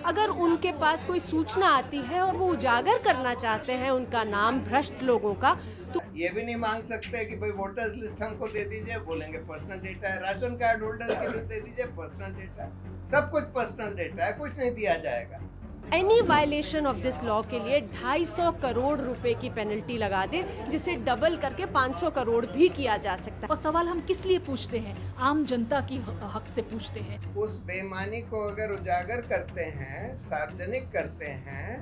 अगर उनके पास कोई सूचना आती है और वो उजागर करना चाहते हैं उनका नाम भ्रष्ट लोगों का, तो ये भी नहीं मांग सकते कि भाई वोटर्स लिस्ट हमको दे दीजिए, बोलेंगे पर्सनल डेटा है। राशन कार्ड होल्डर की लिस्ट दे दीजिए, पर्सनल डेटा है। सब कुछ पर्सनल डेटा है, कुछ नहीं दिया जाएगा। Any violation of this law के लिए 250 करोड़ रुपए की पेनल्टी लगा दे, जिसे डबल करके 500 करोड़ भी किया जा सकता है। और सवाल हम किस लिए पूछते हैं? आम जनता की हक से पूछते हैं। उस बेईमानी को अगर उजागर करते हैं, सार्वजनिक करते हैं,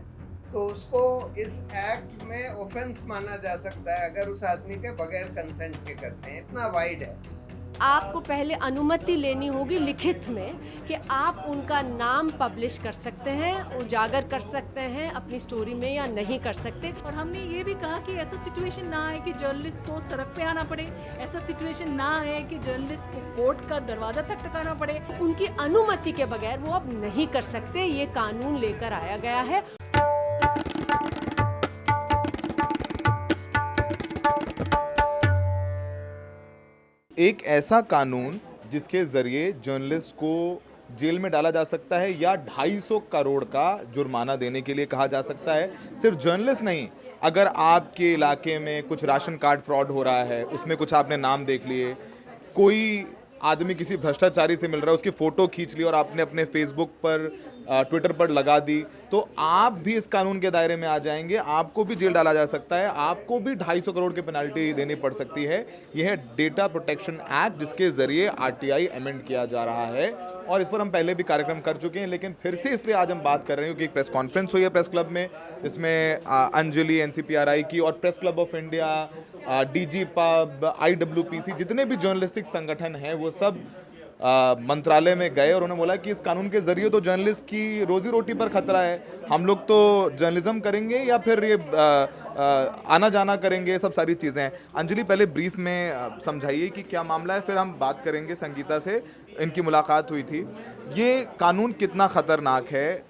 तो उसको इस एक्ट में ऑफेंस माना जा सकता है अगर उस आदमी के बगैर कंसेंट के करते हैं। इतना वाइड है। आपको पहले अनुमति लेनी होगी लिखित में कि आप उनका नाम पब्लिश कर सकते हैं, उजागर कर सकते हैं अपनी स्टोरी में या नहीं कर सकते। और हमने ये भी कहा कि ऐसा सिचुएशन ना आए कि जर्नलिस्ट को सड़क पे आना पड़े, ऐसा सिचुएशन ना आए कि जर्नलिस्ट को कोर्ट का दरवाजा तक टकाना पड़े। उनकी अनुमति के बगैर वो अब नहीं कर सकते, ये कानून लेकर आया गया है। एक ऐसा कानून जिसके ज़रिए जर्नलिस्ट को जेल में डाला जा सकता है या 250 करोड़ का जुर्माना देने के लिए कहा जा सकता है। सिर्फ जर्नलिस्ट नहीं, अगर आपके इलाके में कुछ राशन कार्ड फ्रॉड हो रहा है, उसमें कुछ आपने नाम देख लिए, कोई आदमी किसी भ्रष्टाचारी से मिल रहा है, उसकी फ़ोटो खींच ली और आपने अपने फेसबुक पर ट्विटर पर लगा दी, तो आप भी इस कानून के दायरे में आ जाएंगे। आपको भी जेल डाला जा सकता है, आपको भी 250 करोड़ की पेनल्टी देनी पड़ सकती है। यह है डेटा प्रोटेक्शन एक्ट, जिसके ज़रिए आरटीआई अमेंड किया जा रहा है और इस पर हम पहले भी कार्यक्रम कर चुके हैं, लेकिन फिर से इसलिए आज हम बात कर रहे हैं क्योंकि एक प्रेस कॉन्फ्रेंस हुई है प्रेस क्लब में, जिसमें अंजलि एनसीपीआरआई की और press club of India, DG pub, IWPC, जितने भी जर्नलिस्टिक संगठन हैं वो सब मंत्रालय में गए और उन्होंने बोला कि इस कानून के जरिए तो जर्नलिस्ट की रोजी रोटी पर खतरा है। हम लोग तो जर्नलिज्म करेंगे या फिर ये आना जाना करेंगे, सब सारी चीज़ें हैं। अंजलि, पहले ब्रीफ में समझाइए कि क्या मामला है, फिर हम बात करेंगे। संगीता से इनकी मुलाकात हुई थी। ये कानून कितना खतरनाक है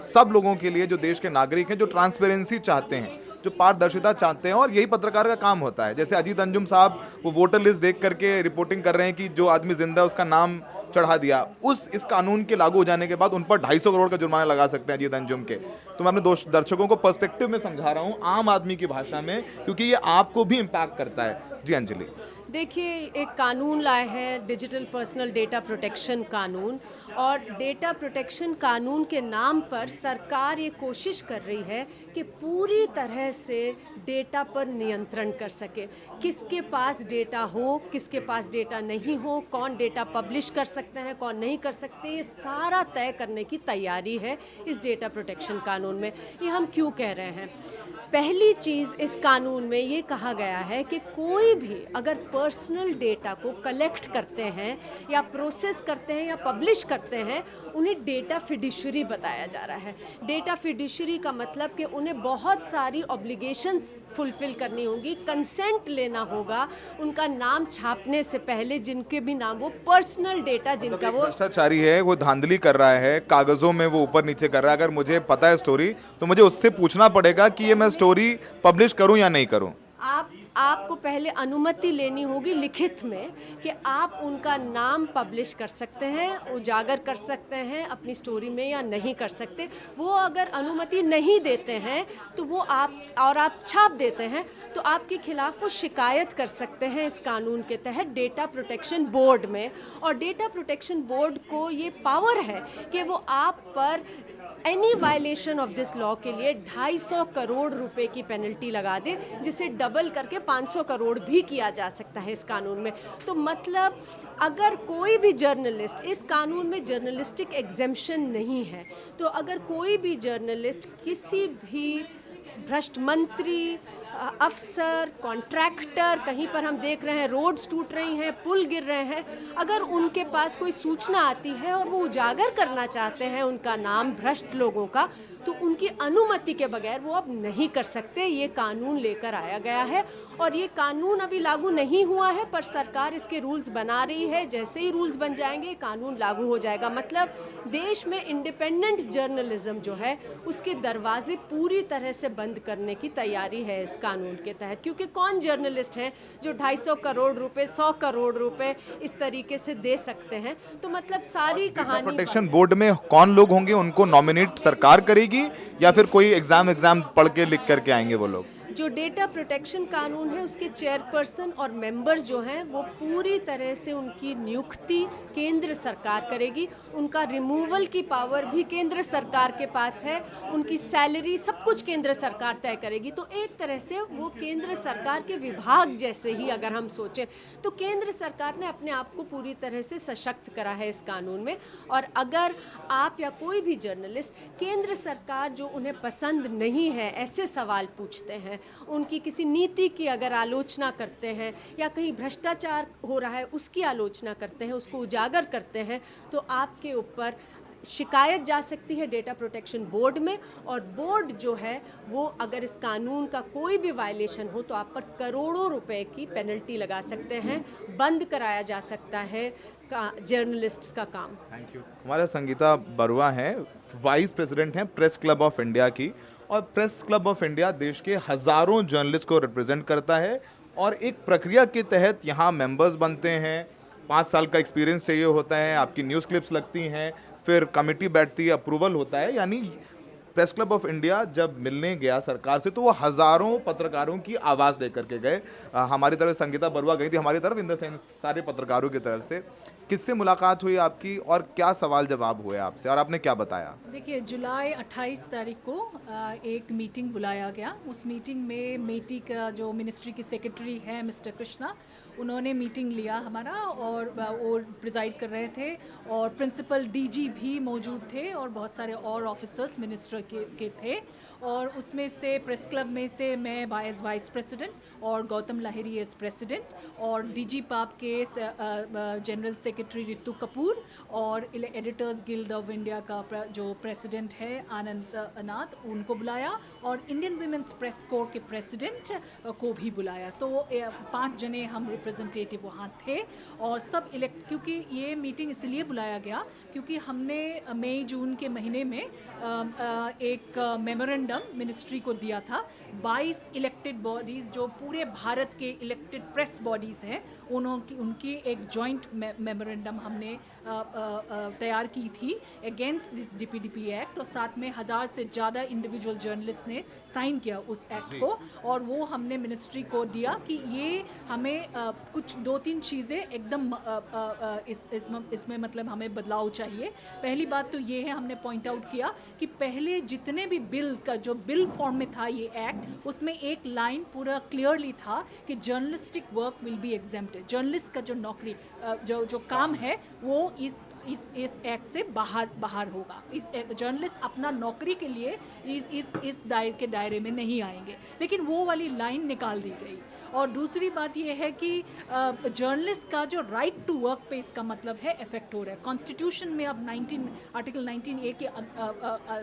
सब लोगों के लिए, जो देश के नागरिक हैं, जो ट्रांसपेरेंसी चाहते हैं, जो पारदर्शिता चाहते हैं, और यही पत्रकार का काम होता है। जैसे अजीत अंजुम साहब वो वोटर लिस्ट देख करके रिपोर्टिंग कर रहे हैं कि जो आदमी जिंदा है उसका नाम चढ़ा दिया, इस कानून के लागू हो जाने के बाद उन पर 250 करोड़ का जुर्माना लगा सकते हैं अजीत अंजुम के। तो मैं अपने दर्शकों को पर्सपेक्टिव में समझा रहा हूँ, आम आदमी की भाषा में, क्योंकि ये आपको भी इम्पैक्ट करता है। जी अंजलि। देखिए, एक कानून लाए हैं डिजिटल पर्सनल डेटा प्रोटेक्शन कानून, और डेटा प्रोटेक्शन कानून के नाम पर सरकार ये कोशिश कर रही है कि पूरी तरह से डेटा पर नियंत्रण कर सके। किसके पास डेटा हो, किसके पास डेटा नहीं हो, कौन डेटा पब्लिश कर सकते हैं, कौन नहीं कर सकते, ये सारा तय करने की तैयारी है इस डेटा प्रोटेक्शन कानून में। ये हम क्यों कह रहे हैं? पहली चीज़, इस कानून में ये कहा गया है कि कोई भी अगर पर्सनल डेटा को कलेक्ट करते हैं या प्रोसेस करते हैं या पब्लिश करते हैं, उन्हें डेटा फिड्यूशरी बताया जा रहा है। डेटा फिड्यूशरी का मतलब कि उन्हें बहुत सारी ऑब्लिगेशंस फुलफिल करनी होगी, कंसेंट लेना होगा उनका नाम छापने से पहले, जिनके भी नाम, वो पर्सनल डेटा जिनका वो भ्रष्टाचारी है, वो धांधली कर रहा है, कागजों में वो ऊपर नीचे कर रहा है। अगर मुझे पता है स्टोरी, तो मुझे उससे पूछना पड़ेगा कि ये मैं स्टोरी पब्लिश करूं या नहीं करूं। आपको पहले अनुमति लेनी होगी लिखित में कि आप उनका नाम पब्लिश कर सकते हैं, उजागर कर सकते हैं अपनी स्टोरी में या नहीं कर सकते। वो अगर अनुमति नहीं देते हैं तो वो आप छाप देते हैं, तो आपके खिलाफ वो शिकायत कर सकते हैं इस कानून के तहत डेटा प्रोटेक्शन बोर्ड में। और डेटा प्रोटेक्शन बोर्ड को ये पावर है कि वो आप पर any violation of this law के लिए 250 करोड़ रुपए की पेनल्टी लगा दे, जिसे डबल करके 500 करोड़ भी किया जा सकता है इस कानून में। तो मतलब अगर कोई भी जर्नलिस्ट, इस कानून में जर्नलिस्टिक एग्जेम्पशन नहीं है, तो अगर कोई भी जर्नलिस्ट किसी भी भ्रष्ट मंत्री, अफसर, कॉन्ट्रैक्टर, कहीं पर हम देख रहे हैं रोड्स टूट रही हैं, पुल गिर रहे हैं, अगर उनके पास कोई सूचना आती है और वो उजागर करना चाहते हैं उनका नाम भ्रष्ट लोगों का, तो उनकी अनुमति के बगैर वो अब नहीं कर सकते। ये कानून लेकर आया गया है और ये कानून अभी लागू नहीं हुआ है, पर सरकार इसके रूल्स बना रही है। जैसे ही रूल्स बन जाएंगे कानून लागू हो जाएगा। मतलब देश में इंडिपेंडेंट जर्नलिज्म जो है उसके दरवाजे पूरी तरह से बंद करने की तैयारी है इस कानून के तहत, क्योंकि कौन जर्नलिस्ट है जो 250 करोड़ रुपए 100 करोड़ रुपए इस तरीके से दे सकते हैं। तो मतलब सारी कहानी प्रोटेक्शन बोर्ड में कौन लोग होंगे, उनको नॉमिनेट सरकार करेगी या फिर कोई एग्जाम पढ़ के लिख करके आएंगे वो लोग? जो डेटा प्रोटेक्शन कानून है उसके चेयरपर्सन और मेंबर्स जो हैं वो पूरी तरह से उनकी नियुक्ति केंद्र सरकार करेगी। उनका रिमूवल की पावर भी केंद्र सरकार के पास है। उनकी सैलरी सब कुछ केंद्र सरकार तय करेगी। तो एक तरह से वो केंद्र सरकार के विभाग जैसे ही अगर हम सोचें तो केंद्र सरकार ने अपने आप को पूरी तरह से सशक्त करा है इस कानून में। और अगर आप या कोई भी जर्नलिस्ट केंद्र सरकार जो उन्हें पसंद नहीं है ऐसे सवाल पूछते हैं, उनकी किसी नीति की अगर आलोचना करते हैं या कहीं भ्रष्टाचार हो रहा है उसकी आलोचना करते हैं, उसको उजागर करते हैं, तो आपके ऊपर शिकायत जा सकती है डेटा प्रोटेक्शन बोर्ड में। और बोर्ड जो है वो अगर इस कानून का कोई भी वायलेशन हो तो आप पर करोड़ों रुपए की पेनल्टी लगा सकते हैं, बंद कराया जा सकता है जर्नलिस्ट्स का काम। Thank you. हमारे संगीता बरुआ हैं, वाइस प्रेसिडेंट हैं प्रेस क्लब ऑफ इंडिया की, और प्रेस क्लब ऑफ इंडिया देश के हज़ारों जर्नलिस्ट को रिप्रेजेंट करता है और एक प्रक्रिया के तहत यहाँ मेंबर्स बनते हैं। 5 साल का एक्सपीरियंस चाहिए होता है, आपकी न्यूज़ क्लिप्स लगती हैं, फिर कमेटी बैठती है, अप्रूवल होता है। यानी प्रेस क्लब ऑफ इंडिया जब मिलने गया सरकार से तो वो हज़ारों पत्रकारों की आवाज़ लेकर के गए। हमारी तरफ संगीता बरुआ गई थी, हमारी तरफ इन द सेंस सारे पत्रकारों की तरफ से। किससे मुलाकात हुई आपकी और क्या सवाल जवाब हुए आपसे और आपने क्या बताया? देखिए, जुलाई 28 तारीख को एक मीटिंग बुलाया गया। उस मीटिंग में मेटी का जो मिनिस्ट्री की सेक्रेटरी है मिस्टर कृष्णा, उन्होंने मीटिंग लिया हमारा और वो प्रिजाइड कर रहे थे, और प्रिंसिपल डीजी भी मौजूद थे और बहुत सारे और ऑफिसर्स मिनिस्टर के थे। और उसमें से प्रेस क्लब में से मैं एज वाइस प्रेसिडेंट और गौतम लाहिरी एज प्रेसिडेंट, और डीजी पाप के जनरल सेक्रेटरी रितु कपूर और एडिटर्स गिल्ड ऑफ इंडिया का जो प्रेसिडेंट है आनंद अनाथ, उनको बुलाया, और इंडियन वीमेंस प्रेस कोर के प्रेसिडेंट को भी बुलाया। तो 5 जने हम रिप्रेजेंटेटिव वहाँ थे और सब इलेक्ट, क्योंकि ये मीटिंग इसलिए बुलाया गया क्योंकि हमने मई जून के महीने में एक मेमोरेंडम मिनिस्ट्री को दिया था। 22 इलेक्टेड बॉडीज़ जो पूरे भारत के इलेक्टेड प्रेस बॉडीज़ हैं उनकी एक जॉइंट मेमोरेंडम हमने तैयार की थी अगेंस्ट दिस DPDP एक्ट, और साथ में 1000 से ज़्यादा इंडिविजुअल जर्नलिस्ट ने साइन किया उस एक्ट को, और वो हमने मिनिस्ट्री को दिया कि ये हमें कुछ 2-3 चीज़ें एकदम इसमें मतलब हमें बदलाव चाहिए। पहली बात तो ये है, हमने पॉइंट आउट किया कि पहले जितने भी बिल का जो बिल फॉर्म में था ये एक्ट, उसमें एक लाइन पूरा क्लियरली था कि journalistic work will be exempted. Journalist का जो नौकरी जो काम है वो इस एक्ट से बाहर होगा। इस जर्नलिस्ट अपना नौकरी के लिए इस दायरे में नहीं आएंगे, लेकिन वो वाली लाइन निकाल दी गई। और दूसरी बात ये है कि जर्नलिस्ट का जो राइट टू वर्क पे इसका मतलब है इफेक्ट हो रहा है। कॉन्स्टिट्यूशन में अब आर्टिकल 19A के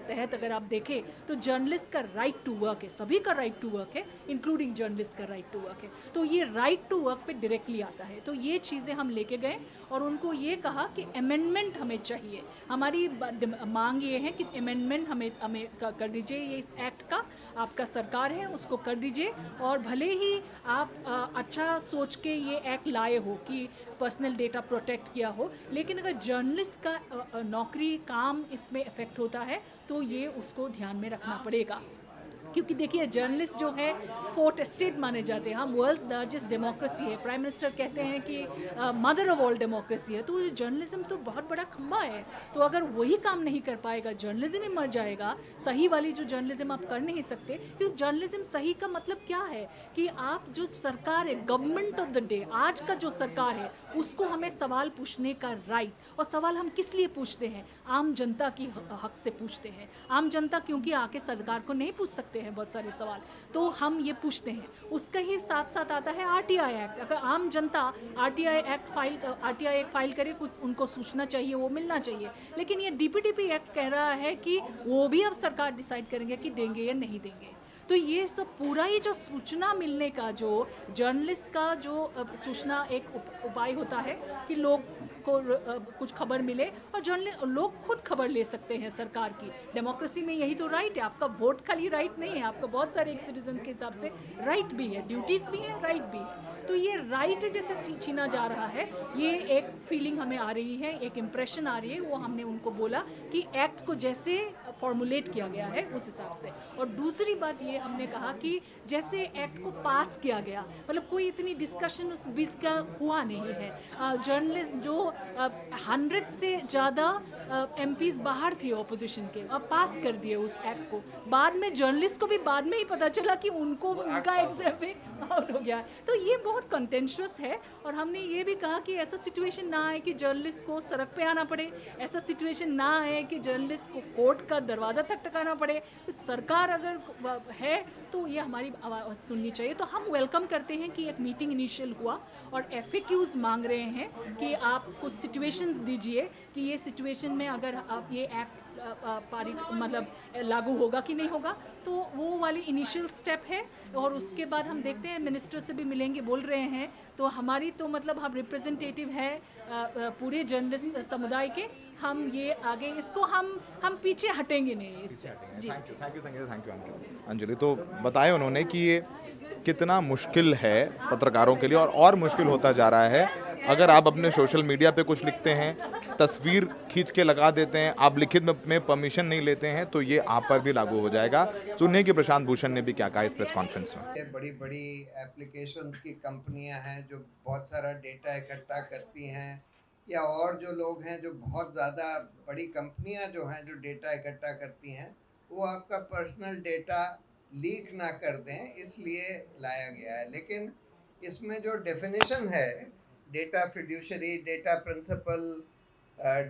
तहत अगर आप देखें तो जर्नलिस्ट का राइट टू वर्क है, सभी का राइट टू वर्क है, इंक्लूडिंग जर्नलिस्ट का राइट टू वर्क है। तो ये राइट टू वर्क पे डायरेक्टली आता है। तो ये चीज़ें हम लेके गए और उनको ये कहा कि अमेंडमेंट हमें चाहिए। हमारी मांग ये है कि अमेंडमेंट हमें कर दीजिए, ये इस एक्ट का आपका सरकार है उसको कर दीजिए। और भले ही आप अच्छा सोच के ये एक्ट लाए हो कि पर्सनल डेटा प्रोटेक्ट किया हो, लेकिन अगर जर्नलिस्ट का नौकरी काम इसमें इफेक्ट होता है तो ये उसको ध्यान में रखना पड़ेगा। क्योंकि देखिए, जर्नलिस्ट जो है 4th estate माने जाते हैं। हम वर्ल्ड्स लार्जेस्ट डेमोक्रेसी है, प्राइम मिनिस्टर कहते हैं कि मदर ऑफ ऑल डेमोक्रेसी है। तो जर्नलिज्म तो बहुत बड़ा खंबा है। तो अगर वही काम नहीं कर पाएगा, जर्नलिज्म ही मर जाएगा। सही वाली जो जर्नलिज्म आप कर नहीं सकते, क्योंकि जर्नलिज्म सही का मतलब क्या है कि आप जो सरकार है, गवर्नमेंट ऑफ द डे, आज का जो सरकार है उसको हमें सवाल पूछने का राइट। और सवाल हम किस लिए पूछते हैं? आम जनता की हक से पूछते हैं। आम जनता क्योंकि आके सरकार को नहीं पूछ सकते हैं बहुत सारे सवाल, तो हम ये पूछते हैं। उसका ही साथ साथ आता है RTI एक्ट। अगर आम जनता RTI एक्ट फाइल करे, कुछ उनको सूचना चाहिए, वो मिलना चाहिए। लेकिन ये DPDP एक्ट कह रहा है कि वो भी अब सरकार डिसाइड करेंगे कि देंगे या नहीं देंगे। तो ये तो पूरा ही जो सूचना मिलने का, जो जर्नलिस्ट का जो सूचना एक उपाय होता है कि लोग को कुछ खबर मिले, और जर्नलिस्ट लोग खुद खबर ले सकते हैं सरकार की। डेमोक्रेसी में यही तो राइट है। आपका वोट खाली राइट नहीं है, आपका बहुत सारे एक सिटीजन के हिसाब से राइट भी है, ड्यूटीज़ भी है, राइट भी है। तो ये राइट जैसे छीना जा रहा है, ये एक फीलिंग हमें आ रही है, एक इम्प्रेशन आ रही है। वो हमने उनको बोला कि एक्ट को जैसे फॉर्मुलेट किया गया है उस हिसाब से। और दूसरी बात ये हमने कहा कि जैसे एक्ट को पास किया गया, मतलब कोई इतनी डिस्कशन उस बीच का हुआ नहीं है। जर्नलिस्ट जो 100 से ज़्यादा MPs बाहर थे ऑपोजिशन के, और पास कर दिए उस एक्ट को। बाद में जर्नलिस्ट को भी बाद में ही पता चला कि उनका एग्जाम में आउट हो गया। तो ये बहुत कंटेंशुअस है। और हमने ये भी कहा कि ऐसा सिचुएशन ना आए कि जर्नलिस्ट को सड़क पे आना पड़े, ऐसा सिचुएशन ना आए कि जर्नलिस्ट को कोर्ट का दरवाज़ा तक टकाना पड़े। तो सरकार अगर है तो ये हमारी आवाज़ सुननी चाहिए। तो हम वेलकम करते हैं कि एक मीटिंग इनिशियल हुआ और FAQs मांग रहे हैं कि आप कुछ सिचुएशंस दीजिए कि ये सिचुएशन में अगर आप ये एक्ट पारित मतलब लागू होगा कि नहीं होगा। तो वो वाली इनिशियल स्टेप है। और उसके बाद हम देखते हैं, मिनिस्टर से भी मिलेंगे बोल रहे हैं। तो हमारी तो मतलब हम रिप्रेजेंटेटिव है पूरे जर्नलिस्ट समुदाय के। हम ये आगे इसको हम पीछे हटेंगे नहीं इससे। जी, thank you Sangeeta, thank you Anjali. तो बताया उन्होंने कि ये कितना मुश्किल है पत्रकारों के लिए, और मुश्किल होता जा रहा है। अगर आप अपने सोशल मीडिया पे कुछ लिखते हैं, तस्वीर खींच के लगा देते हैं, आप लिखित में परमिशन नहीं लेते हैं, तो ये आप पर भी लागू हो जाएगा। सुनिए कि प्रशांत भूषण ने भी क्या कहा इस प्रेस कॉन्फ्रेंस में। ये बड़ी बड़ी एप्लीकेशंस की कंपनियां हैं जो बहुत सारा डेटा इकट्ठा करती हैं, या और जो लोग हैं जो बहुत ज़्यादा बड़ी कंपनियां जो हैं जो डेटा इकट्ठा करती हैं, वो आपका पर्सनल डेटा लीक ना कर दें, इसलिए लाया गया है। लेकिन इसमें जो डेफिनेशन है data fiduciary, data principal,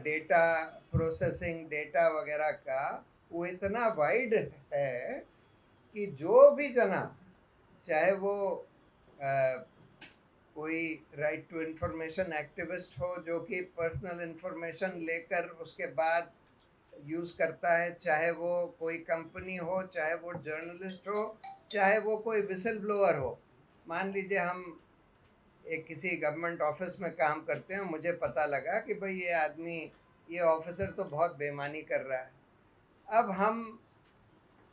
data processing, data वगैरह का, वो इतना वाइड है कि जो भी जना, चाहे वो कोई राइट टू इंफॉर्मेशन एक्टिविस्ट हो जो कि पर्सनल इंफॉर्मेशन लेकर उसके बाद यूज़ करता है, चाहे वो कोई कंपनी हो, चाहे वो जर्नलिस्ट हो, चाहे वो कोई विसल ब्लोअर हो। मान लीजिए हम एक किसी गवर्नमेंट ऑफिस में काम करते हैं, मुझे पता लगा कि भाई ये आदमी, ये ऑफिसर तो बहुत बेईमानी कर रहा है। अब हम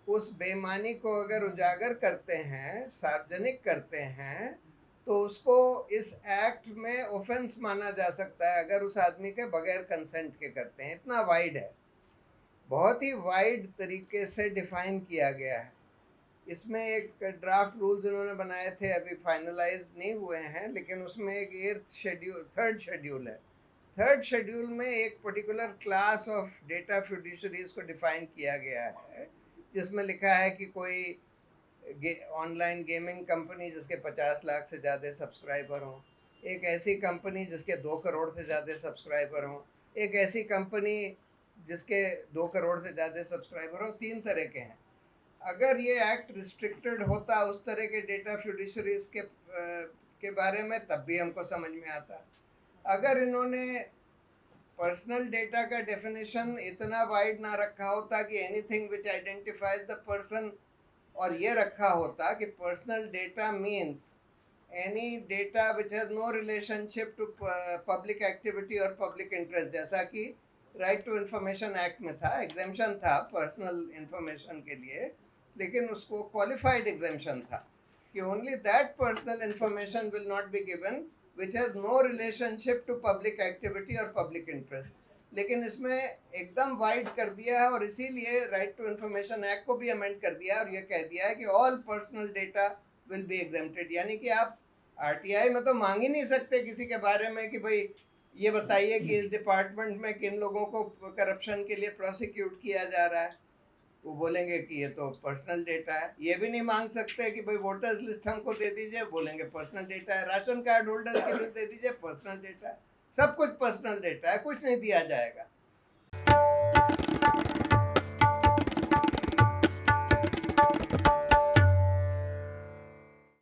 उस बेईमानी को अगर उजागर करते हैं, सार्वजनिक करते हैं, तो उसको इस एक्ट में ऑफेंस माना जा सकता है अगर उस आदमी के बगैर कंसेंट के करते हैं। इतना वाइड है, बहुत ही वाइड तरीके से डिफाइन किया गया है। इसमें एक ड्राफ्ट रूल्स इन्होंने बनाए थे, अभी फाइनलाइज नहीं हुए हैं, लेकिन उसमें एक 3rd शेड्यूल है। 3rd शेड्यूल में एक पर्टिकुलर क्लास ऑफ डेटा फिड्यूशरीज को डिफाइन किया गया है, जिसमें लिखा है कि कोई ऑनलाइन गेमिंग कंपनी जिसके 50 लाख से ज़्यादा सब्सक्राइबर हों, एक ऐसी कंपनी जिसके 2 करोड़ से ज़्यादा सब्सक्राइबर हों, एक ऐसी कंपनी जिसके 2 करोड़ से ज़्यादा सब्सक्राइबर हो। 3 तरह के हैं। अगर ये एक्ट रिस्ट्रिक्टेड होता उस तरह के डेटा फिड्यूशरीज के बारे में, तब भी हमको समझ में आता। अगर इन्होंने पर्सनल डेटा का डेफिनेशन इतना वाइड ना रखा होता कि anything which identifies the person, और ये रखा होता कि personal data means any data which has no relationship to public activity और पब्लिक इंटरेस्ट, जैसा कि राइट टू इंफॉर्मेशन एक्ट में था, एग्जेम्पशन था पर्सनल इंफॉर्मेशन के लिए, लेकिन उसको क्वालिफाइड एग्जेम्पशन था कि only that personal information will not be given which has no relationship to public activity और पब्लिक इंटरेस्ट। लेकिन इसमें एकदम वाइड कर दिया है, और इसीलिए राइट टू इंफॉर्मेशन एक्ट को भी अमेंड कर दिया है और ये कह दिया है कि all personal data will be exempted. यानी कि आप RTI में तो मांग ही नहीं सकते किसी के बारे में कि भाई ये बताइए कि इस डिपार्टमेंट में किन लोगों को करप्शन के लिए प्रोसिक्यूट किया जा रहा है। वो बोलेंगे कि ये तो पर्सनल डेटा है। ये भी नहीं मांग सकते कि भाई वोटर्स लिस्ट हमको दे दीजिए, बोलेंगे पर्सनल डेटा है। राशन कार्ड होल्डर की लिस्ट दे दीजिए, पर्सनल डेटा है। सब कुछ पर्सनल डेटा है, कुछ नहीं दिया जाएगा।